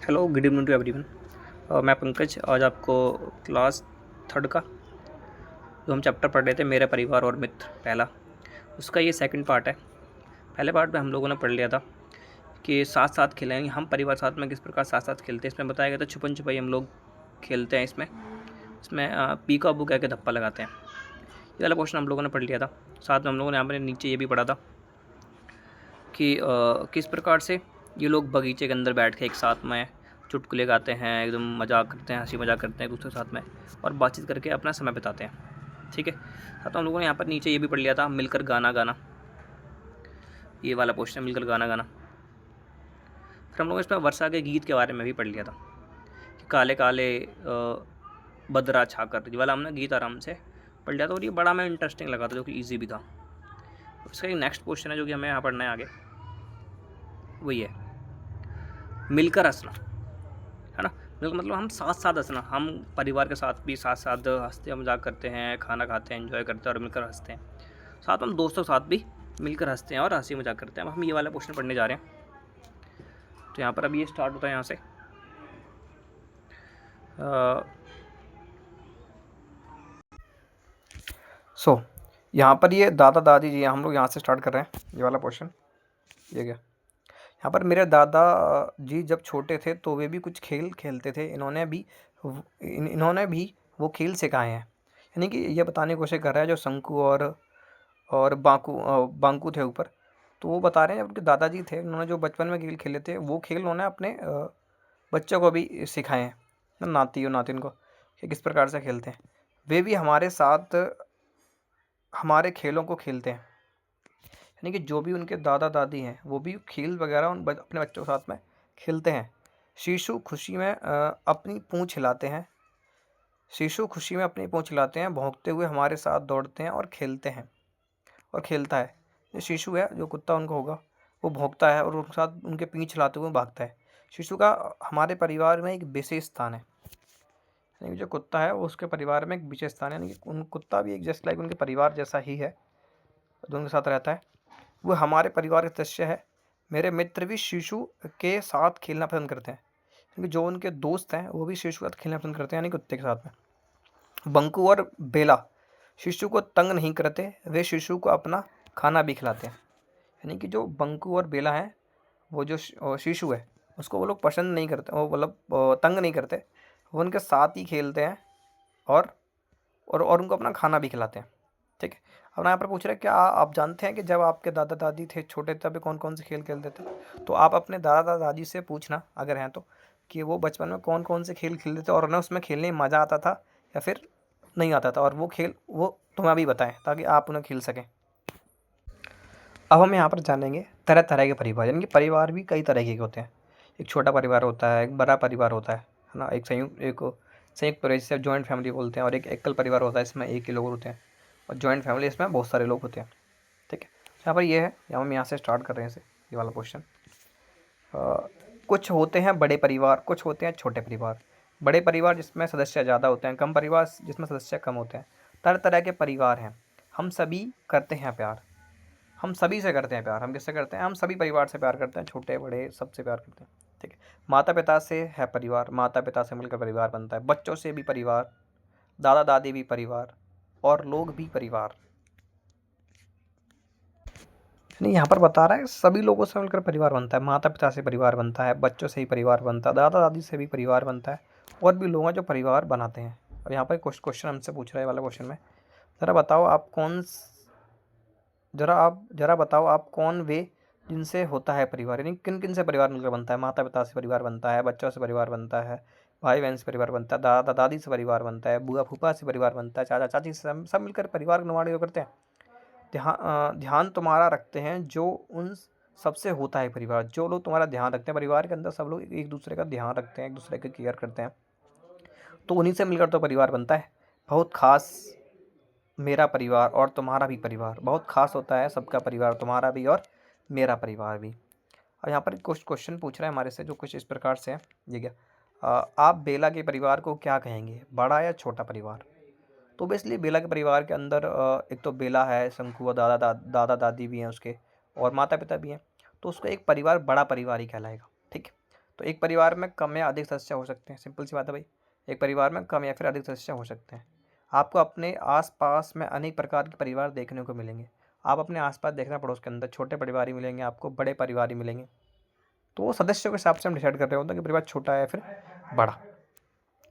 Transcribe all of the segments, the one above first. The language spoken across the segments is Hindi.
Hello, good evening to everyone. मैं पंकज। आज आपको क्लास थर्ड का जो हम चैप्टर पढ़ रहे थे, मेरे परिवार और मित्र, पहला, उसका ये सेकंड पार्ट है। पहले पार्ट में हम लोगों ने पढ़ लिया था कि साथ साथ खेलेंगे, हम परिवार साथ में किस प्रकार साथ साथ खेलते हैं। इसमें बताया गया था छुपन छुपाई हम लोग खेलते हैं। इसमें इसमें पीका बू कह के धप्पा लगाते हैं। ये वाला क्वेश्चन हम लोगों ने पढ़ लिया था। साथ में हम लोगों ने यहाँ पर नीचे ये भी पढ़ा था कि किस प्रकार से ये लोग बगीचे के अंदर बैठ के एक साथ में चुटकुले गाते हैं, एकदम मजाक करते हैं, हंसी मजाक करते हैं एक दूसरे के साथ में, और बातचीत करके अपना समय बिताते हैं। ठीक है। साथ हम लोगों ने यहाँ पर नीचे ये भी पढ़ लिया था, मिलकर गाना गाना। ये वाला क्वेश्चन है, मिलकर गाना गाना। फिर हम लोगों ने इसमें वर्षा के गीत के बारे में भी पढ़ लिया था कि काले काले बदरा छाकर, ये वाला हमने गीत आराम से पढ़ लिया था, और ये बड़ा हमें इंटरेस्टिंग लगा था, जो कि ईजी भी था। इसका एक नेक्स्ट क्वेश्चन है जो कि हमें यहाँ पढ़ना है आगे, वही है मिलकर हंसना, है ना। बिल्कुल, मतलब हम साथ साथ हंसना, हम परिवार के साथ भी साथ साथ हंसते मजाक करते हैं, खाना खाते हैं, एंजॉय करते हैं और मिलकर हंसते हैं। साथ हम दोस्तों के साथ भी मिलकर हंसते हैं और हंसी मजाक करते हैं। अब हम ये वाला क्वेश्चन पढ़ने जा रहे हैं। तो यहाँ पर अभी ये स्टार्ट होता है यहाँ से। यहाँ पर ये दादा दादी जी, हम लोग यहाँ से स्टार्ट कर रहे हैं ये वाला क्वेश्चन। ये क्या, यहाँ पर मेरे दादा जी जब छोटे थे तो वे भी कुछ खेल खेलते थे। इन्होंने भी वो खेल सिखाए हैं। यानी कि ये बताने की कोशिश कर रहा है जो शंकु और बांकू थे ऊपर, तो वो बता रहे हैं उनके दादाजी थे, उन्होंने जो बचपन में खेल खेले थे वो खेल उन्होंने अपने बच्चों को भी सिखाए हैं, नाती और नातिन को, कि किस प्रकार से खेलते हैं। वे भी हमारे साथ हमारे खेलों को खेलते हैं। यानी कि जो भी उनके दादा दादी हैं वो भी खेल वगैरह अपने बच्चों के साथ में खेलते हैं। शिशु खुशी में अपनी पूँछ हिलाते हैं। शिशु खुशी में अपनी पूँछ हिलाते हैं, भौंकते हुए हमारे साथ दौड़ते हैं और खेलते हैं और खेलता है। जो शिशु है, जो कुत्ता उनका होगा, वो भौंकता है और उनके साथ उनके पीछे हिलाते हुए भागता है। शिशु का हमारे परिवार में एक विशेष स्थान है। यानी कि जो कुत्ता है वो उसके परिवार में एक विशेष स्थान है। यानी कि उन कुत्ता भी एक जस्ट लाइक उनके परिवार जैसा ही है, जो उनके साथ रहता है। वो हमारे परिवार का सदस्य है। मेरे मित्र भी शिशु के साथ खेलना पसंद करते हैं, क्योंकि जो उनके दोस्त हैं वो भी शिशु के साथ खेलना पसंद करते हैं, यानी कुत्ते के साथ में। बंकू और बेला शिशु को तंग नहीं करते, वे शिशु को अपना खाना भी खिलाते हैं। यानी कि जो बंकू और बेला हैं, वो जो शिशु है उसको वो लोग पसंद नहीं करते, वो मतलब तंग नहीं करते, वो उनके साथ ही खेलते हैं और उनको अपना खाना भी खिलाते हैं। ठीक है। अब यहाँ पर पूछ रहे हैं क्या आप जानते हैं कि जब आपके दादा दादी थे छोटे तब कौन कौन से खेल खेलते थे। तो आप अपने दादा दादी से पूछना अगर हैं तो, कि वो बचपन में कौन कौन से खेल खेलते थे और उन्हें उसमें खेलने में मज़ा आता था या फिर नहीं आता था, और वो खेल वो तुम्हें अभी बताएं ताकि आप उन्हें खेल सकें। अब हम यहाँ पर जानेंगे तरह तरह के परिवार, यानी कि परिवार भी कई तरह के होते हैं। एक छोटा परिवार होता है, एक बड़ा परिवार होता है ना, एक संयुक्त परिवार जिसे जॉइंट फैमिली बोलते हैं, और एक एकल परिवार होता है, इसमें एक ही लोग होते हैं, और जॉइंट फैमिली इसमें बहुत सारे लोग होते हैं। ठीक है। यहाँ पर ये है, हम यहाँ से स्टार्ट कर रहे हैं इसे, ये वाला क्वेश्चन। कुछ होते हैं बड़े परिवार, कुछ होते हैं छोटे परिवार। बड़े परिवार जिसमें सदस्य ज़्यादा होते हैं, कम परिवार जिसमें सदस्य कम होते हैं। तरह तरह के परिवार हैं। हम सभी करते हैं प्यार, हम सभी से करते हैं प्यार। हम किससे करते हैं? हम सभी परिवार से प्यार करते हैं, छोटे बड़े सबसे प्यार करते हैं। ठीक है। माता पिता से है परिवार, माता पिता से मिलकर परिवार बनता है। बच्चों से भी परिवार, दादा दादी भी परिवार, और लोग भी परिवार। नहीं, यहाँ पर बता रहा है सभी लोगों से मिलकर परिवार बनता है। माता पिता से परिवार बनता है, बच्चों से ही परिवार बनता है, दादा दादी से भी परिवार बनता है, और भी लोग हैं जो परिवार बनाते हैं। और यहाँ पर कुछ क्वेश्चन हमसे पूछ रहा है वाला क्वेश्चन में, ज़रा बताओ आप जरा बताओ आप कौन वे जिनसे होता है परिवार, यानी किन किन से परिवार मिलकर बनता है। माता पिता से परिवार बनता है, बच्चों से परिवार बनता है, भाई बहन से परिवार बनता है, दादा दादी से परिवार बनता है, बुआ फूफा से परिवार बनता है, चाचा चाची से, सब मिलकर परिवार का निर्माण करते हैं। ध्यान तुम्हारा रखते हैं जो उन सबसे होता है परिवार। जो लोग तुम्हारा ध्यान रखते हैं परिवार के अंदर, सब लोग एक दूसरे का ध्यान रखते हैं, एक दूसरे की केयर करते हैं, तो उन्हीं से मिलकर तो परिवार बनता है। बहुत खास मेरा परिवार और तुम्हारा भी परिवार बहुत खास होता है, सबका परिवार, तुम्हारा भी और मेरा परिवार भी। और यहाँ पर कुछ क्वेश्चन पूछ रहा है हमारे से, जो कुछ इस प्रकार से है। ये क्या, आप बेला के परिवार को क्या कहेंगे, बड़ा या छोटा परिवार। तो बेसिकली बेला के परिवार के अंदर एक तो बेला है, शंकु और दादा दादी भी हैं उसके, और माता पिता भी हैं, तो उसका एक परिवार बड़ा परिवार ही कहलाएगा। ठीक है। तो एक परिवार में कम या अधिक सदस्य हो सकते हैं, सिंपल सी बात है भाई। एक परिवार में कम या फिर अधिक सदस्य हो सकते हैं। आपको अपने आस-पास में अनेक प्रकार के परिवार देखने को मिलेंगे। आप अपने आस-पास देखना पड़ोस के अंदर छोटे परिवार ही मिलेंगे आपको, बड़े परिवार ही मिलेंगे। तो वो सदस्यों के हिसाब से हम डिसाइड कर रहे होते हैं कि परिवार छोटा है या फिर बड़ा।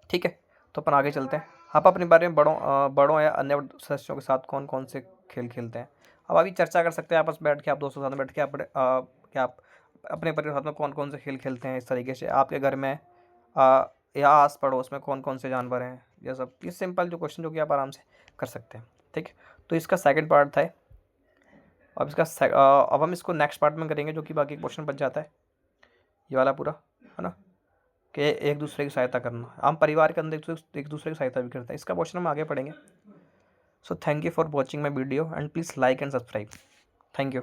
ठीक है, तो अपन आगे चलते हैं। आप अपने बारे में बड़ों या अन्य सदस्यों के साथ कौन-कौन से खेल खेलते हैं? अब अभी चर्चा कर सकते हैं आपस में बैठ के, आप दोस्तों के साथ में बैठ के क्या आप अपने परिवार के साथ में कौन-कौन से खेल खेलते हैं इस तरीके से? आपके घर में या आस-पड़ोस में कौन-कौन से जानवर हैं? ये सब, ये सिंपल जो क्वेश्चन जो कि आप आराम से कर सकते हैं। ठीक है, तो इसका सेकंड पार्ट था। अब हम इसको नेक्स्ट पार्ट में करेंगे, जो कि बाकी क्वेश्चन बच जाता है ये वाला पूरा, है ना? कि एक दूसरे की सहायता करना, हम परिवार के अंदर एक दूसरे की सहायता भी करते हैं। इसका क्वेश्चन हम आगे पढ़ेंगे। So thank you for watching my video and please like and subscribe. Thank you.